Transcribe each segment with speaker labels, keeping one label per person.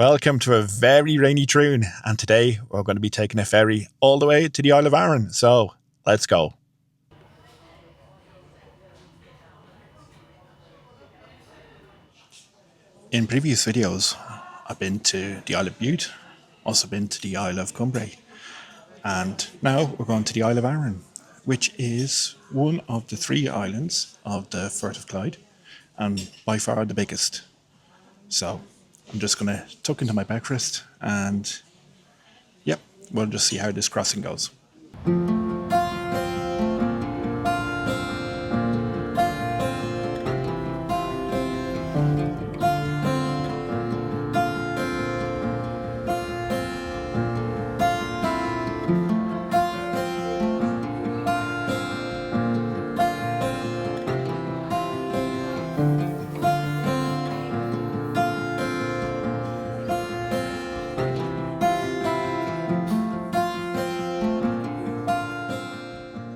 Speaker 1: Welcome to a very rainy Troon, and today we're going to be taking a ferry all the way to the Isle of Arran, so let's go. In previous videos, I've been to the Isle of Bute, also been to the Isle of Cumbrae, and now we're going to the Isle of Arran, which is one of the 3 islands of the Firth of Clyde, and by far the biggest. So I'm just going to tuck into my breakfast and yep, we'll just see how this crossing goes.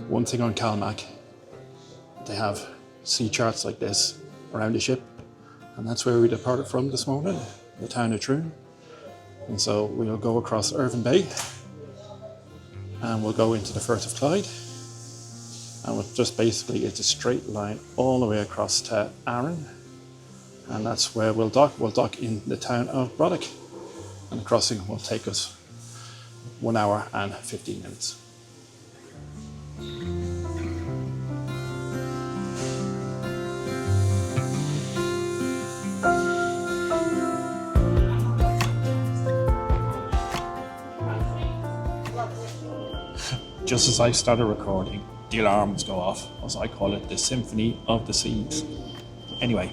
Speaker 1: One thing on Calmac, they have sea charts like this around the ship, and that's where we departed from this morning, the town of Troon. And so we'll go across Irvine Bay and we'll go into the Firth of Clyde, and it's a straight line all the way across to Arran, and that's where we'll dock. We'll dock in the town of Brodick, and the crossing will take us 1 hour and 15 minutes. Just as I started recording, the alarms go off, as I call it, the Symphony of the Seas. Anyway,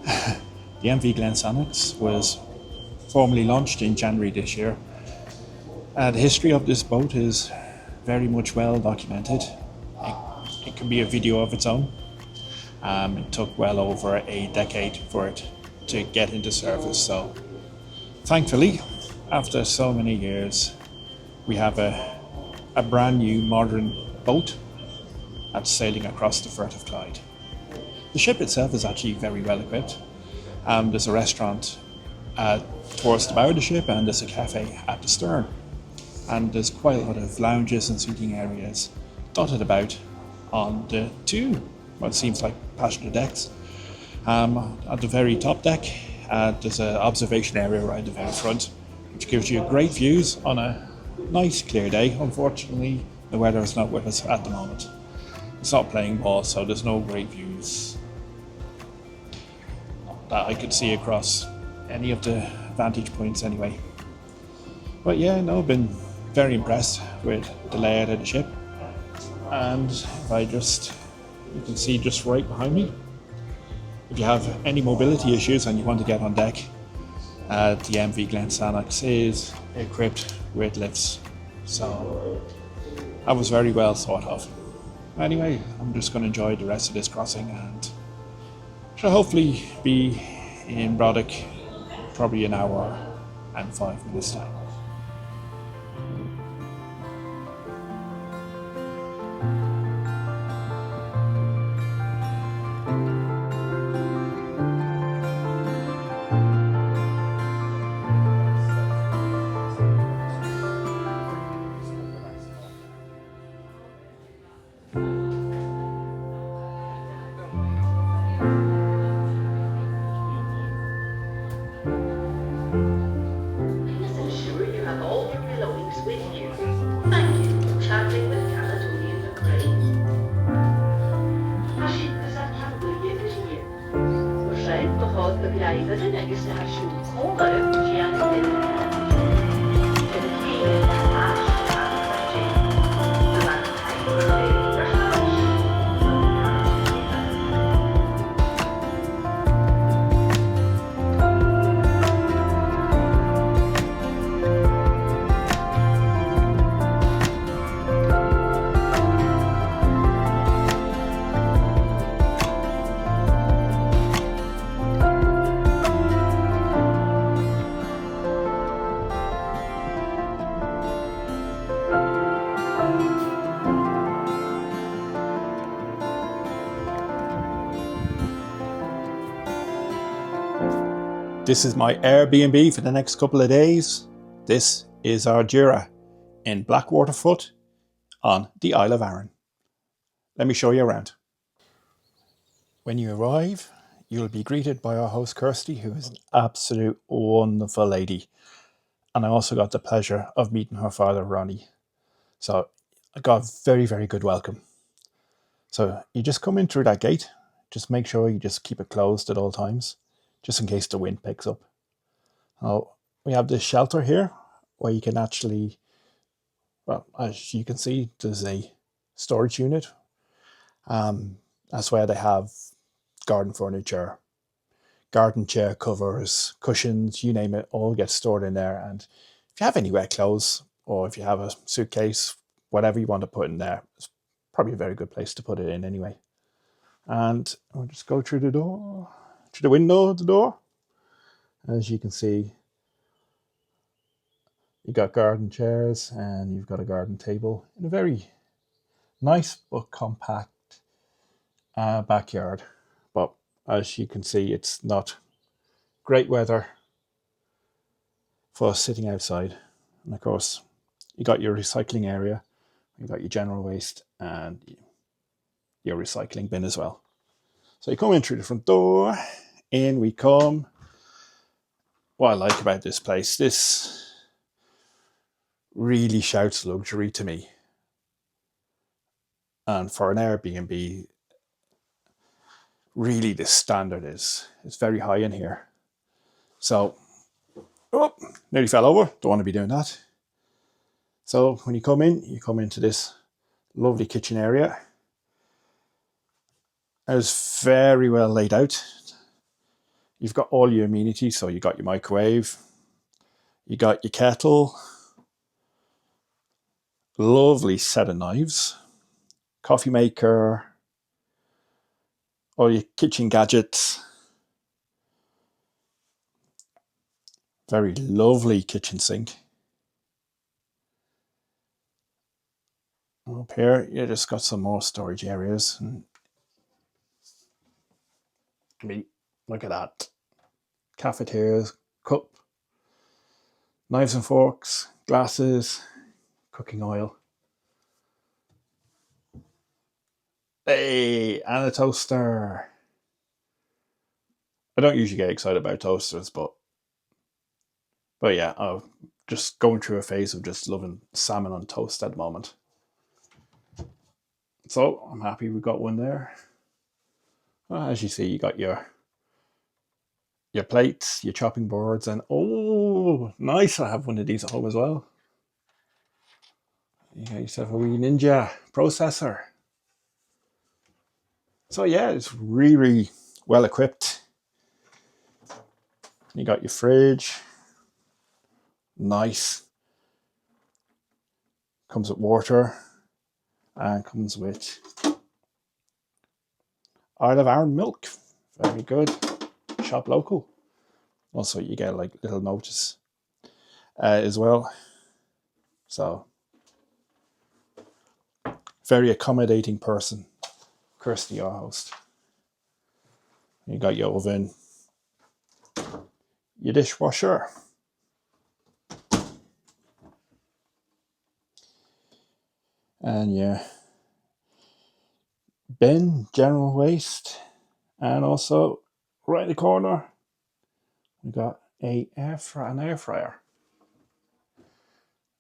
Speaker 1: the MV Glensannox was formally launched in January this year. The history of this boat is very much well documented. It can be a video of its own. It took well over a decade for it to get into service, so thankfully, after so many years, we have a brand new modern boat that's sailing across the Firth of Clyde. The ship itself is actually very well equipped. There's a restaurant towards the bow of the ship, and there's a cafe at the stern. And there's quite a lot of lounges and seating areas dotted about on the 2, what seems like passenger decks. At the very top deck, there's an observation area right at the very front, which gives you great views on a nice clear day. Unfortunately, the weather is not with us at the moment. It's not playing ball, so there's no great views that I could see across any of the vantage points anyway. But yeah, no, I've been very impressed with the layout of the ship. And you can see just right behind me, if you have any mobility issues and you want to get on deck, the MV Glensannox is equipped with lifts, so that was very well thought of. Anyway, I'm just going to enjoy the rest of this crossing, and shall hopefully be in Brodick probably 1 hour and 5 minutes time. This is my Airbnb for the next couple of days. This is our Jura in Blackwaterfoot on the Isle of Arran. Let me show you around. When you arrive, you'll be greeted by our host Kirsty, who is an absolute wonderful lady. And I also got the pleasure of meeting her father, Ronnie. So I got a very, very good welcome. So you just come in through that gate. Just make sure you just keep it closed at all times, just in case the wind picks up. Now, we have this shelter here where you can actually, well, as you can see, there's a storage unit. That's where they have garden furniture, garden chair covers, cushions, you name it, all gets stored in there. And if you have any wet clothes or if you have a suitcase, whatever you want to put in there, it's probably a very good place to put it in anyway. And we'll just go through the door, through the window of the door. As you can see, you got garden chairs and you've got a garden table in a very nice but compact backyard. But as you can see, it's not great weather for sitting outside. And of course, you got your recycling area, you got your general waste and your recycling bin as well. So you come in through the front door, in we come. What I like about this place, this really shouts luxury to me. And for an Airbnb, really the standard is very high in here. So, oh, nearly fell over. Don't want to be doing that. So when you come into this lovely kitchen area. It's very well laid out. You've got all your amenities. So you got your microwave, you got your kettle, lovely set of knives, coffee maker, all your kitchen gadgets. Very lovely kitchen sink. Up here, you just got some more storage areas. I mean, look at that. Cafeterias, cup, knives and forks, glasses, cooking oil. Hey, and a toaster. I don't usually get excited about toasters, but yeah, I'm just going through a phase of just loving salmon on toast at the moment. So I'm happy we got one there. Well, as you see, you got your plates, your chopping boards, and oh, nice! I have one of these at home as well. You got yourself a wee Ninja processor. So yeah, it's really well equipped. You got your fridge, nice. Comes with water and comes with Isle of Arran milk. Very good. Shop local. Also, you get like little notice as well. So, very accommodating person. Kirsty, your host. You got your oven, your dishwasher, and your bin, general waste, and also right in the corner, we got an air fryer.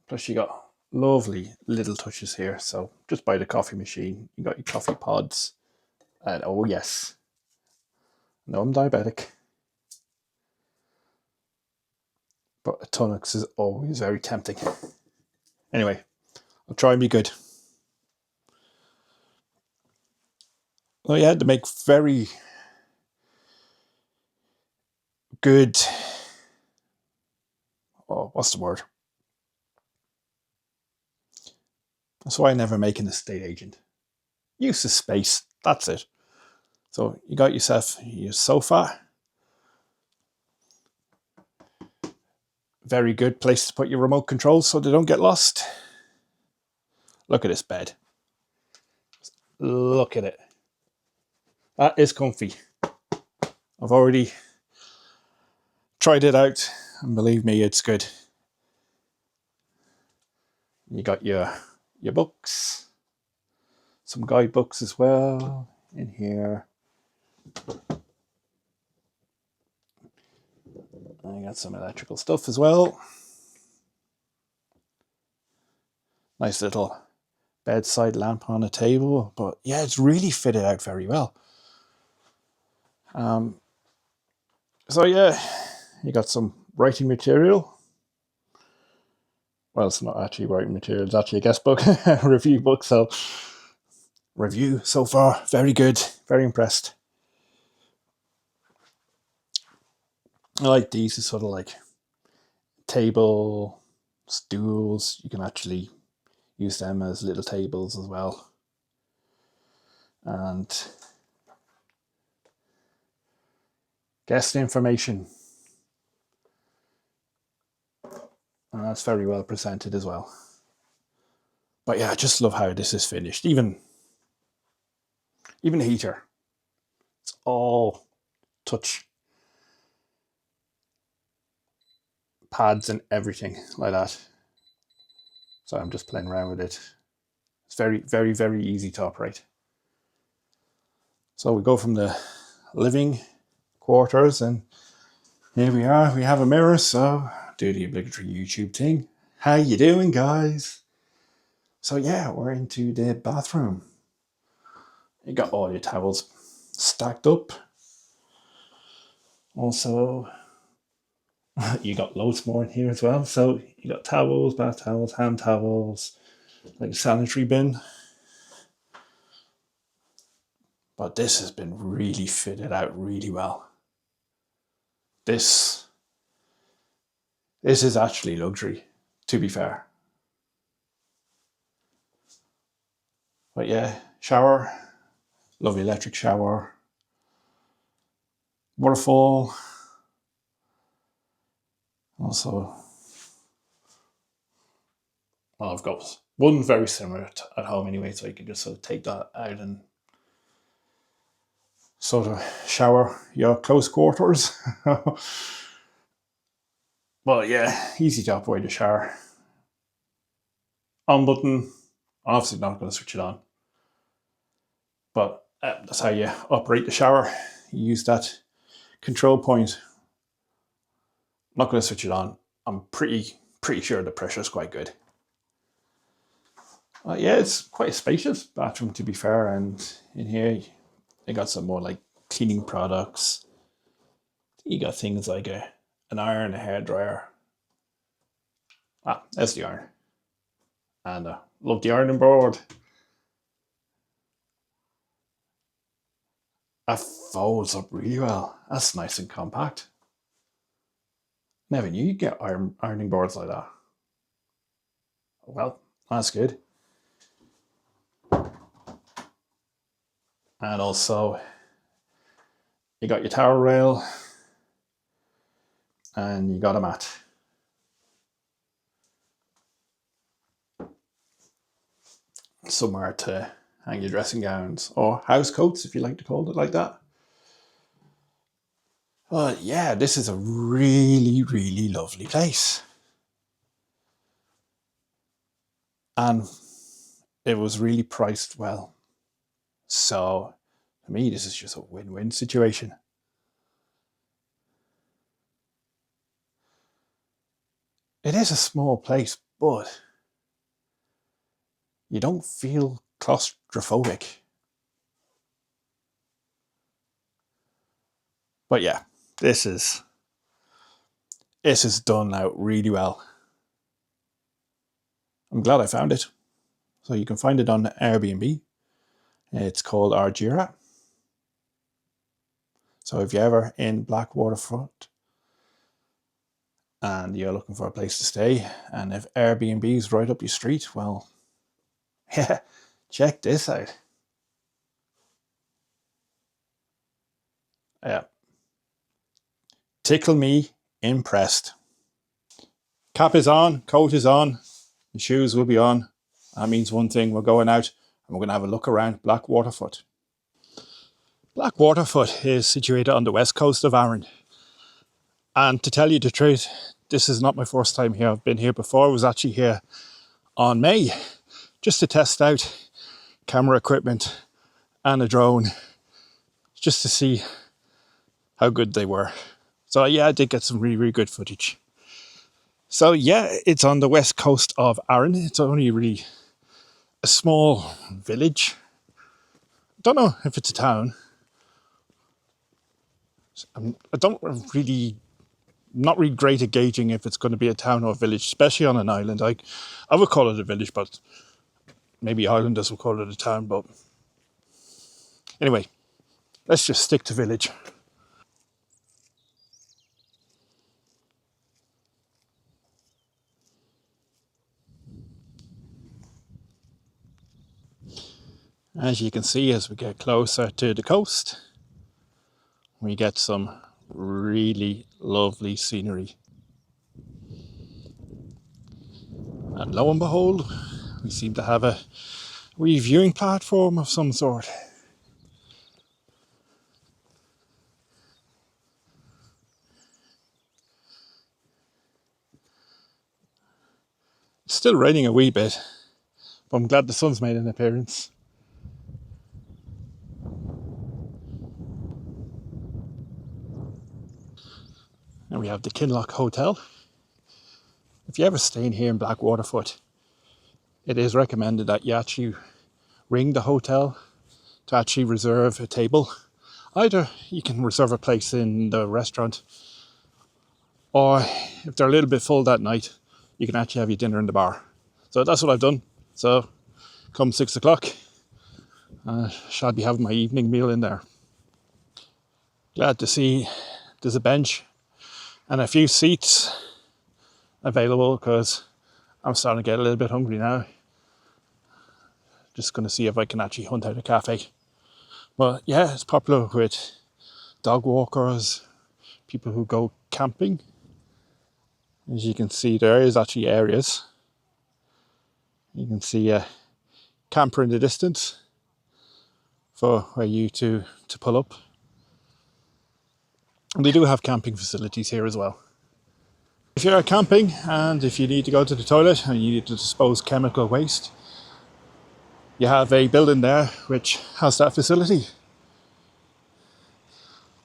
Speaker 1: Plus, you got lovely little touches here. So, just by the coffee machine, you got your coffee pods, and oh yes, no, I'm diabetic. But a tonics is always very tempting. Anyway, I'll try and be good. Well, you had to make very good. Oh, what's the word? That's why I never make an estate agent. Use the space. That's it. So you got yourself your sofa. Very good place to put your remote controls so they don't get lost. Look at this bed. Look at it. That is comfy. I've already tried it out, and believe me, it's good. You got your books, some guidebooks as well in here. I got some electrical stuff as well. Nice little bedside lamp on a table, but yeah, it's really fitted out very well. So yeah, you got some writing material. Well, it's not actually writing material, it's actually a guest book, a review book. So review so far, very good, very impressed. I like these, it's sort of like table, stools. You can actually use them as little tables as well. And guest information. And that's very well presented as well. But yeah, I just love how this is finished. Even the heater. It's all touch pads and everything like that. So I'm just playing around with it. It's very, very, very easy to operate. So we go from the living quarters, and here we are. We have a mirror, so do the obligatory YouTube thing. How you doing, guys? So yeah, we're into the bathroom. You got all your towels stacked up. Also, you got loads more in here as well. So you got towels, bath towels, hand towels, like a sanitary bin. But this has been really fitted out really well. This is actually luxury, to be fair. But yeah, shower, lovely electric shower, waterfall. Also, well, I've got one very similar at home anyway, so you can just sort of take that out and sort of shower your close quarters. But yeah, easy to operate the shower. On button, obviously not going to switch it on. But that's how you operate the shower. You use that control point. I'm not going to switch it on. I'm pretty sure the pressure is quite good. Yeah, it's quite a spacious bathroom, to be fair. And in here, they got some more like cleaning products. You got things like an iron, a hairdryer. There's the iron. And love the ironing board. That folds up really well. That's nice and compact. Never knew you'd get ironing boards like that. Well, that's good. And also, you got your towel rail, and you got a mat. Somewhere to hang your dressing gowns, or house coats, if you like to call it like that. But yeah, this is a really, really lovely place. And it was really priced well. So, to me, this is just a win-win situation. It is a small place, but you don't feel claustrophobic. But yeah, this is done out really well. I'm glad I found it. So you can find it on Airbnb. It's called Argira. So if you're ever in Blackwaterfoot and you're looking for a place to stay, and if Airbnb is right up your street, well, yeah, check this out. Yeah. Tickle me impressed. Cap is on, coat is on, the shoes will be on. That means one thing, we're going out and we're going to have a look around Blackwaterfoot. Blackwaterfoot is situated on the west coast of Arran. And to tell you the truth, this is not my first time here. I've been here before. I was actually here on May just to test out camera equipment and a drone just to see how good they were. So yeah, I did get some really, really good footage. So yeah, it's on the west coast of Arran. It's only really a small village. Don't know if it's a town. I don't really, not really great at gauging if it's going to be a town or a village, especially on an island. I would call it a village, but maybe islanders will call it a town. But anyway, let's just stick to village. As you can see, as we get closer to the coast, we get some really lovely scenery. And lo and behold, we seem to have a wee viewing platform of some sort. It's still raining a wee bit, but I'm glad the sun's made an appearance. And we have the Kinloch Hotel. If you're ever staying here in Blackwaterfoot, it is recommended that you actually ring the hotel to actually reserve a table. Either you can reserve a place in the restaurant, or if they're a little bit full that night, you can actually have your dinner in the bar. So that's what I've done. So come 6 o'clock, I shall be having my evening meal in there. Glad to see there's a bench and a few seats available because I'm starting to get a little bit hungry now. Just going to see if I can actually hunt out a cafe. But yeah, it's popular with dog walkers, people who go camping. As you can see, there is actually areas. You can see a camper in the distance for you to pull up. And they do have camping facilities here as well. If you're camping and if you need to go to the toilet and you need to dispose chemical waste, you have a building there which has that facility.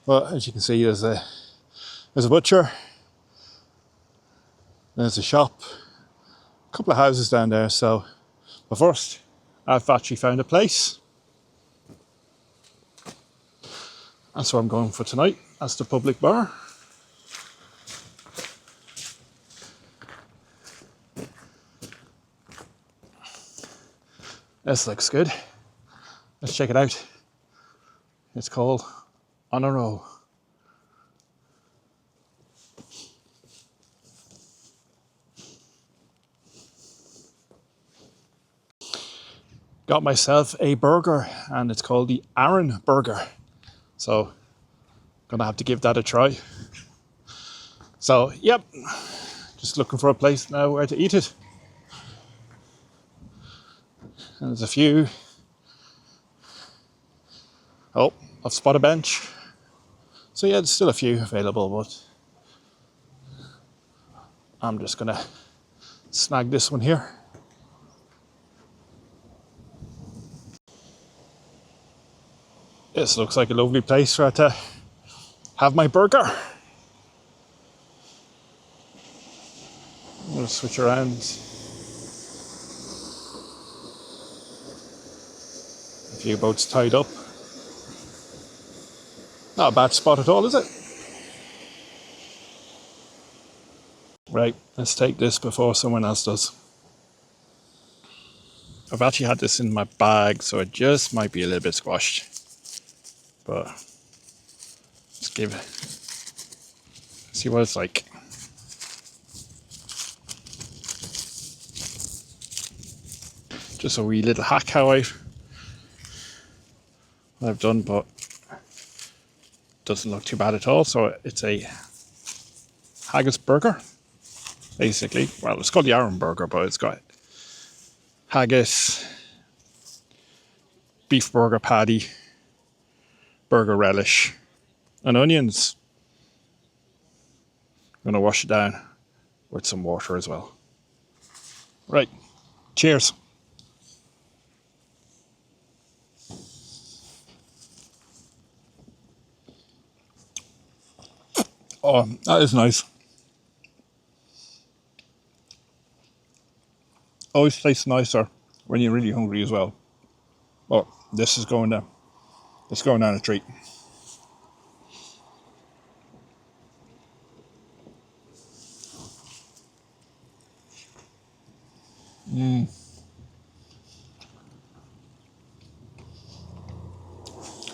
Speaker 1: But as you can see, there's a butcher, there's a shop, a couple of houses down there. So, but first, I've actually found a place. That's what I'm going for tonight. That's the public bar. This looks good. Let's check it out. It's called On a Roll. Got myself a burger and it's called the Arran burger. So, gonna have to give that a try. So, yep, just looking for a place now where to eat it. And there's a few. Oh, I've spotted a bench. So yeah, there's still a few available, but I'm just gonna snag this one here. This looks like a lovely place where to have my burger. I'm gonna switch around. A few boats tied up. Not a bad spot at all, is it? Right, let's take this before someone else does. I've actually had this in my bag, so it just might be a little bit squashed. But let's give it, see what it's like. Just a wee little hack how I've done, but doesn't look too bad at all. So it's a haggis burger, basically. Well, it's called the Arran burger, but it's got haggis, beef burger patty, burger relish, and onions. going to wash it down with some water as well. Right, cheers. Oh, that is nice. Always tastes nicer when you're really hungry as well. Oh, this is going down. It's going down a treat.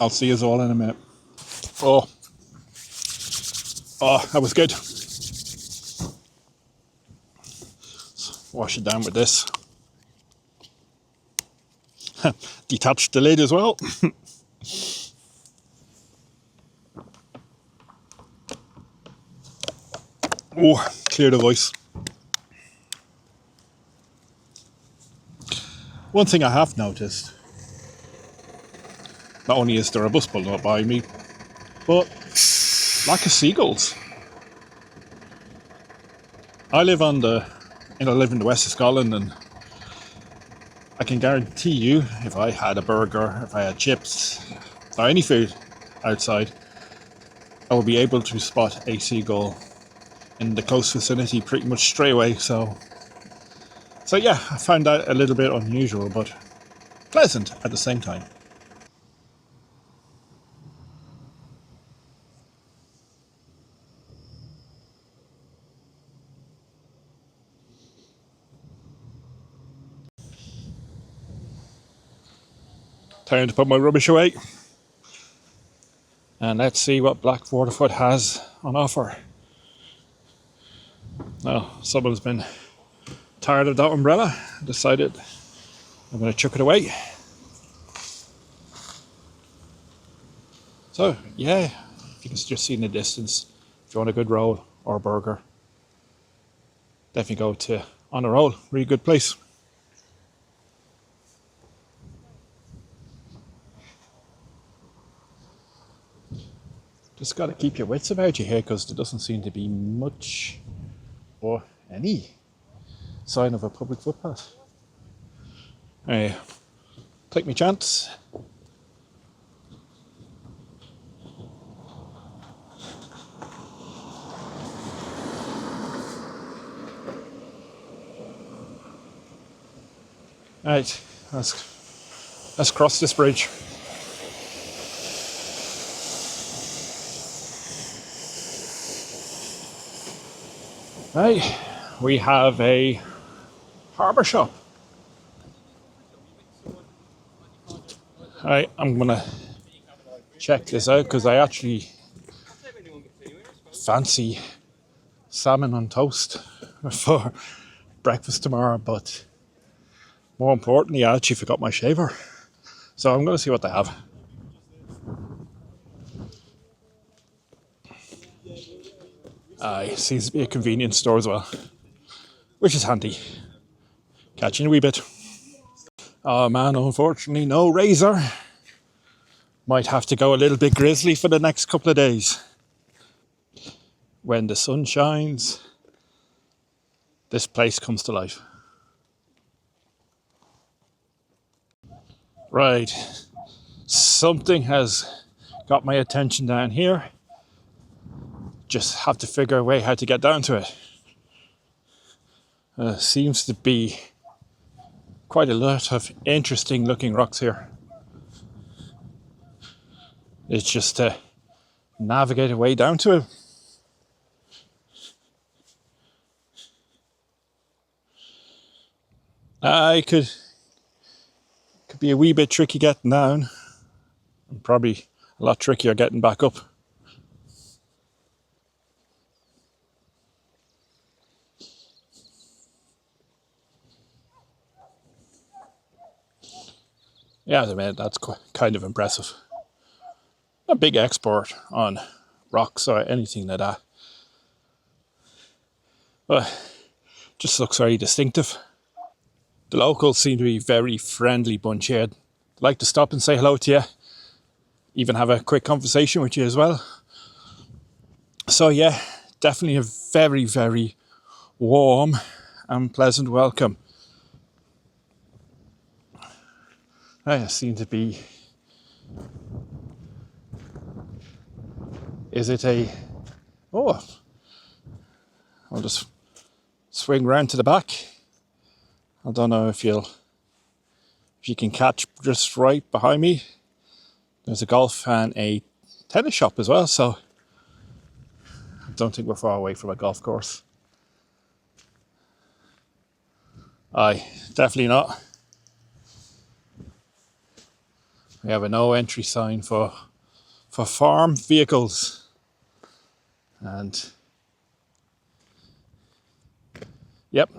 Speaker 1: I'll see you all in a minute. Oh, that was good. Wash it down with this. Detach the lid as well. Oh, clear the voice. One thing I have noticed, not only is there a bus pulled up by me, but lack of seagulls. I live in the west of Scotland, and I can guarantee you, if I had a burger, if I had chips, or any food outside, I would be able to spot a seagull in the close vicinity pretty much straight away. So yeah, I found that a little bit unusual, but pleasant at the same time. Time to put my rubbish away. And let's see what Blackwaterfoot has on offer. Now, someone's been tired of that umbrella, decided I'm going to chuck it away. So, yeah, if you can just see in the distance, if you want a good roll or a burger, definitely go to On a Roll. Really good place. Just got to keep your wits about you here, because there doesn't seem to be much or any sign of a public footpath. Take my chance. Right, let's cross this bridge. Right, we have a harbour shop. Right, I'm gonna check this out because I actually fancy salmon on toast for breakfast tomorrow, but more importantly, I actually forgot my shaver. So I'm gonna see what they have. It seems to be a convenience store as well, which is handy. Catching a wee bit. Oh man, unfortunately no razor. Might have to go a little bit grizzly for the next couple of days. When the sun shines, this place comes to life. Right, something has got my attention down here. Just have to figure a way how to get down to it. Seems to be quite a lot of interesting looking rocks here. It's just to navigate a way down to it. I could be a wee bit tricky getting down, and probably a lot trickier getting back up. Yeah, I mean, that's kind of impressive. A big export on rocks or anything like that, but just looks very distinctive. The locals seem to be a very friendly bunch here. They'd like to stop and say hello to you, even have a quick conversation with you as well. So yeah, definitely a very, very warm and pleasant welcome. I seem to be... Is it a... Oh, I'll just swing round to the back. I don't know if you can catch just right behind me. There's a golf and a tennis shop as well, so I don't think we're far away from a golf course. Aye, definitely not. We have a no entry sign for farm vehicles. And yep,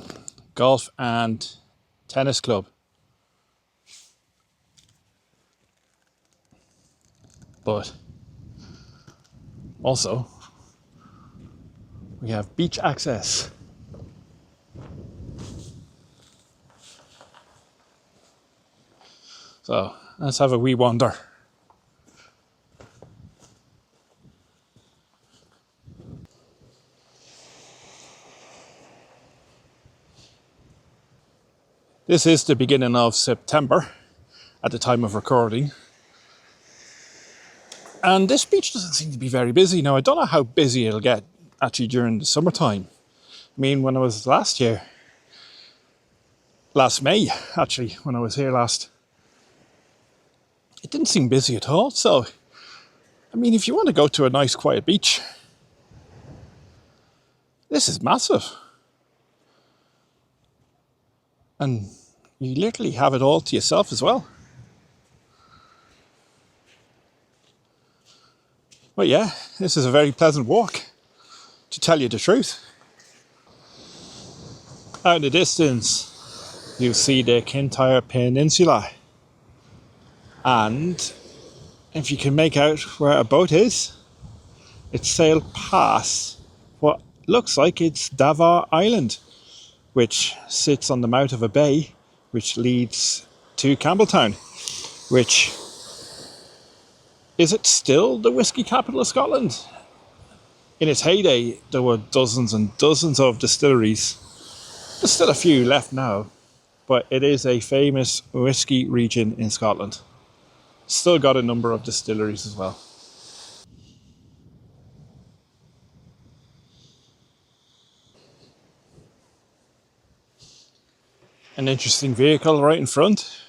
Speaker 1: golf and tennis club. But also, we have beach access. So let's have a wee wander. This is the beginning of September at the time of recording. And this beach doesn't seem to be very busy. Now, I don't know how busy it'll get actually during the summertime. I mean, when I was last May, actually, when I was here last, it didn't seem busy at all. So, I mean, if you want to go to a nice quiet beach, this is massive. And you literally have it all to yourself as well. But yeah, this is a very pleasant walk, to tell you the truth. Out in the distance, you see the Kintyre Peninsula. And if you can make out where a boat is, it's sailed past what looks like it's Davar Island, which sits on the mouth of a bay, which leads to Campbelltown, which... Is it still the whisky capital of Scotland? In its heyday, there were dozens and dozens of distilleries. There's still a few left now, but it is a famous whisky region in Scotland. Still got a number of distilleries as well. An interesting vehicle right in front.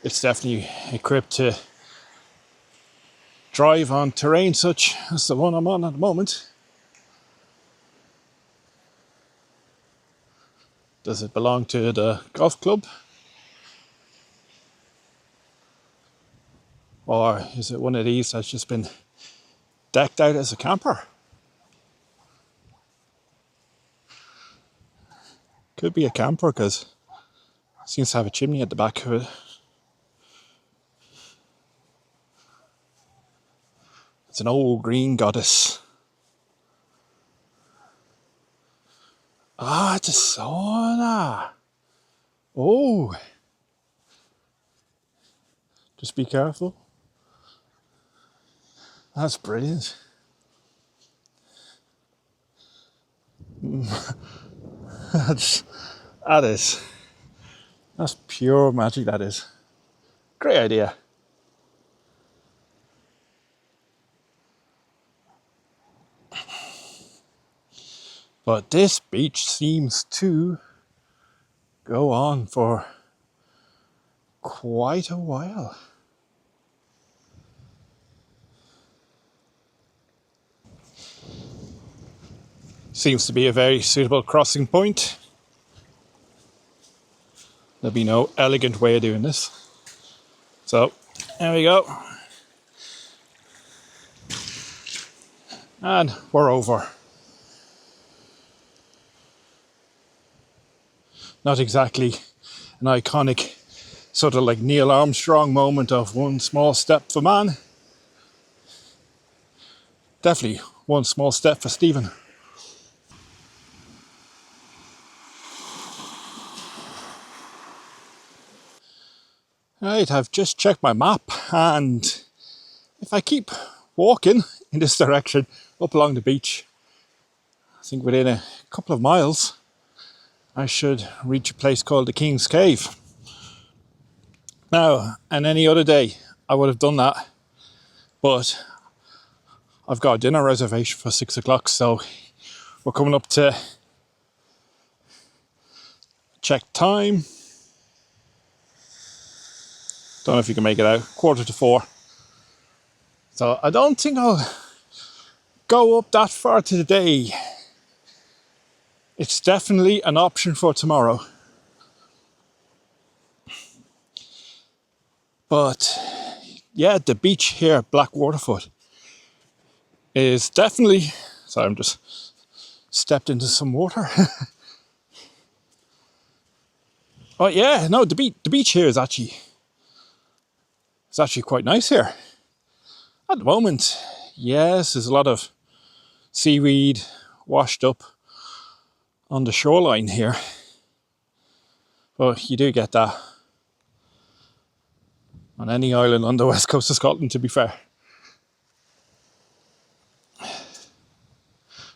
Speaker 1: It's definitely equipped to drive on terrain such as the one I'm on at the moment. Does it belong to the golf club? Or is it one of these that's just been decked out as a camper? Could be a camper because it seems to have a chimney at the back of it. It's an old green goddess. Ah, it's a sauna. Oh. Just be careful. That's brilliant. That's pure magic, that is. Great idea. But this beach seems to go on for quite a while. Seems to be a very suitable crossing point. There'll be no elegant way of doing this. So, there we go. And we're over. Not exactly an iconic sort of like Neil Armstrong moment of one small step for man. Definitely one small step for Stephen. Right, I've just checked my map, and if I keep walking, in this direction, up along the beach. I think within a couple of miles, I should reach a place called the King's Cave. Now, and any other day, I would have done that, but I've got a dinner reservation for 6 o'clock, so we're coming up to check time. Don't know if you can make it out, 3:45. So I don't think I'll go up that far today. It's definitely an option for tomorrow. But yeah, the beach here, Blackwaterfoot, is definitely... Sorry, I'm just stepped into some water. Oh yeah, no, the beach here is actually quite nice here. At the moment, yes, there's a lot of seaweed washed up on the shoreline here. But you do get that on any island on the west coast of Scotland, to be fair.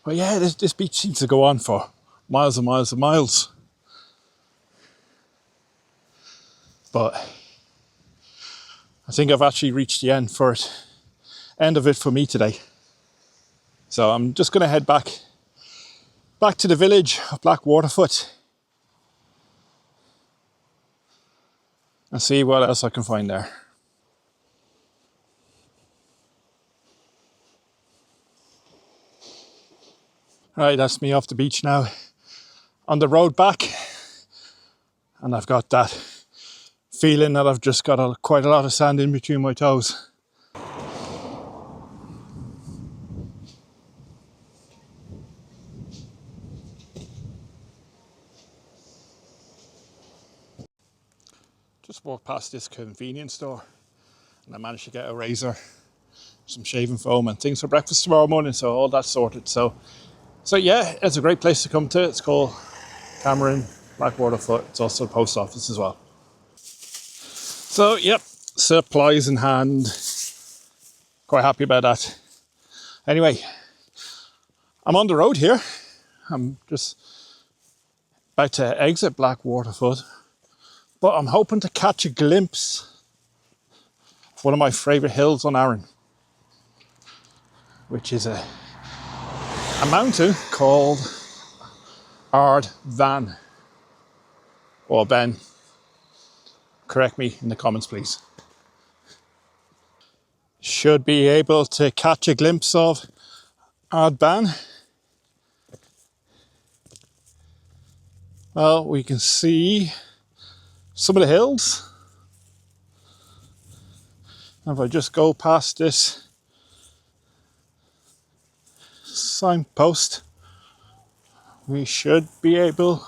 Speaker 1: But yeah, this beach seems to go on for miles and miles and miles. But I think I've actually reached the end of it for me today. So I'm just going to head back to the village of Blackwaterfoot and see what else I can find there. Right, that's me off the beach now, on the road back, and I've got that feeling that I've just got quite a lot of sand in between my toes. Just walked past this convenience store and I managed to get a razor, some shaving foam and things for breakfast tomorrow morning, so all that's sorted. So yeah, it's a great place to come to. It's called Cameron, Blackwaterfoot. It's also the post office as well. So yep, supplies in hand. Quite happy about that. Anyway, I'm on the road here. I'm just about to exit Blackwaterfoot, but I'm hoping to catch a glimpse of one of my favourite hills on Arran, which is a mountain called Arran, or Ben. Correct me in the comments, please. Should be able to catch a glimpse of Arran. Well, we can see some of the hills. If I just go past this signpost, we should be able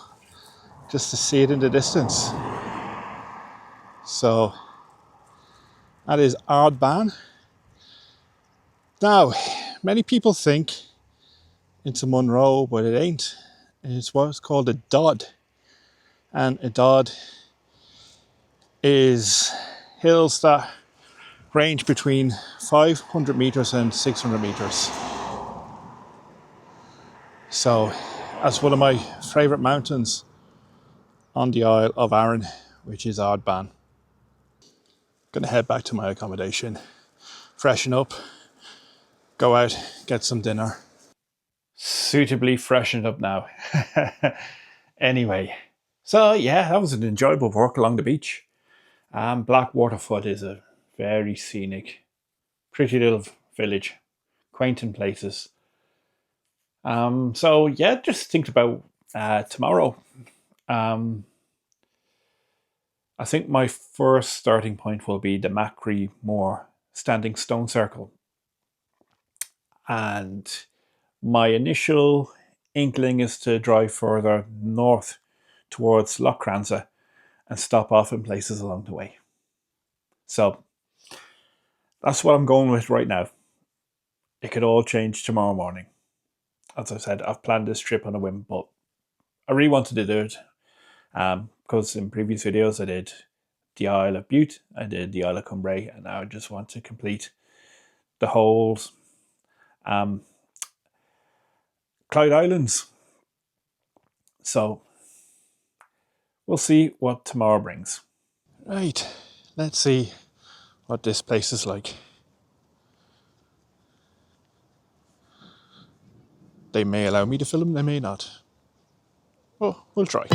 Speaker 1: just to see it in the distance. So that is Arran. Now, many people think it's a Munro, but it ain't. It's what's called a Dod. And a Dod is hills that range between 500 meters and 600 meters. So that's one of my favorite mountains on the Isle of Arran, which is Arran. Gonna head back to my accommodation, freshen up, go out, get some dinner. Suitably freshened up now. Anyway, so yeah, that was an enjoyable walk along the beach. Blackwaterfoot is a very scenic, pretty little village, quaint in places. So yeah, just think about tomorrow. I think my first starting point will be the Macri Moor Standing Stone Circle. And my initial inkling is to drive further north towards Lochranza and stop off in places along the way. So that's what I'm going with right now. It could all change tomorrow morning. As I said, I've planned this trip on a whim, but I really wanted to do it. Because in previous videos I did the Isle of Bute, I did the Isle of Cumbrae, and now I just want to complete the whole Clyde Islands. So we'll see what tomorrow brings. Right, let's see what this place is like. They may allow me to film, they may not. Oh, we'll try.